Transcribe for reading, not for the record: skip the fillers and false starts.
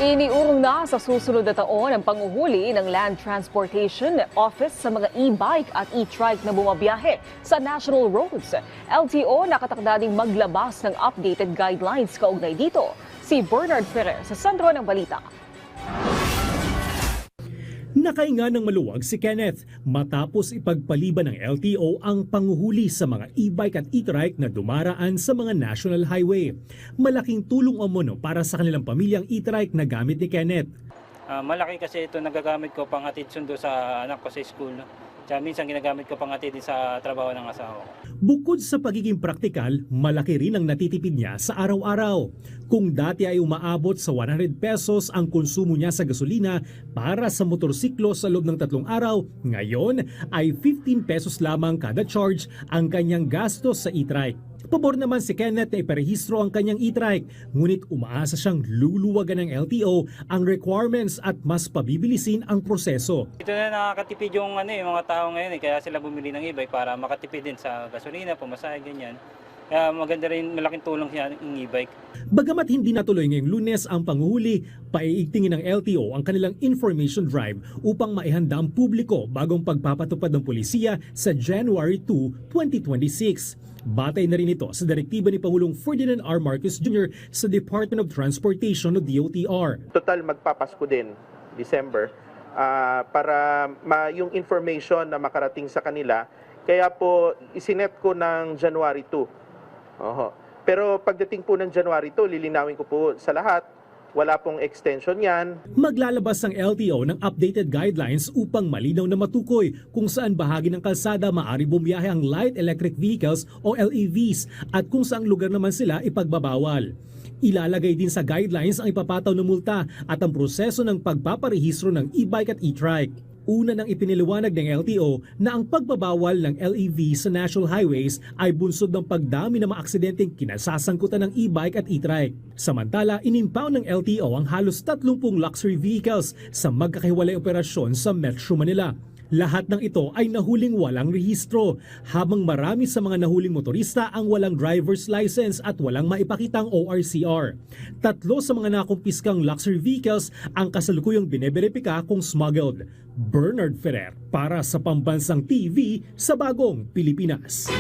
Iniurong na sa susunod na taon ang panguhuli ng Land Transportation Office sa mga e-bike at e-trike na bumabiyahe sa national roads. LTO nakatakda ding maglabas ng updated guidelines kaugnay dito. Si Bernard Ferrer sa sentro ng balita. Nakainga ng maluwag si Kenneth matapos ipagpaliban ng LTO ang panguhuli sa mga e-bike at e-trike na dumaraan sa mga national highway. Malaking tulong umuno para sa kanilang pamilyang e-trike na gamit ni Kenneth. Malaki kasi ito nagagamit ko pang hatid sundo sa anak ko sa school. Kaya minsan ginagamit ko pang hatid din sa trabaho ng asawa ko. Bukod sa pagiging praktikal, malaki rin ang natitipid niya sa araw-araw. Kung dati ay umaabot sa 100 pesos ang konsumo niya sa gasolina para sa motorsiklo sa loob ng 3 araw, ngayon ay 15 pesos lamang kada charge ang kanyang gastos sa e-trike. Pabor naman si Kenneth na iparehistro ang kanyang e-trike, ngunit umaasa siyang luluwagan ng LTO ang requirements at mas pabibilisin ang proseso. Ito na nakakatipid yung mga tao ngayon kaya sila bumili ng e-bike para makatipid din sa gasolina, pamasahe, ganyan. Kaya maganda rin, malaking tulong siya ng e-bike. Bagamat hindi natuloy ngayong Lunes ang panguhuli, paiigtingin ng LTO ang kanilang information drive upang maihanda ang publiko bagong pagpapatupad ng pulisya sa January 2, 2026. Batay na rin ito sa direktiba ni Pangulong Ferdinand R. Marcos Jr. sa Department of Transportation o DOTR. Total magpapasko din, December, para yung information na makarating sa kanila. Kaya po isinet ko ng January 2. Pero pagdating po ng January 2, lilinawin ko po sa lahat, wala pong extension yan. Maglalabas ang LTO ng updated guidelines upang malinaw na matukoy kung saan bahagi ng kalsada maaari bumiyahe ang light electric vehicles o LEVs at kung saang lugar naman sila ipagbabawal. Ilalagay din sa guidelines ang ipapataw na multa at ang proseso ng pagpaparehistro ng e-bike at e-trike. Una nang ipiniliwanag ng LTO na ang pagbabawal ng LEV sa national highways ay bunsod ng pagdami ng mga aksidenteng kinasasangkutan ng e-bike at e-trike. Samantala, inimpound ng LTO ang halos 30 luxury vehicles sa magkakahiwalay operasyon sa Metro Manila. Lahat ng ito ay nahuling walang rehistro, habang marami sa mga nahuling motorista ang walang driver's license at walang maipakitang ORCR. 3 sa mga nakumpiskang luxury vehicles ang kasalukuyang bineberipika kung smuggled. Bernard Ferrer para sa Pambansang TV sa Bagong Pilipinas.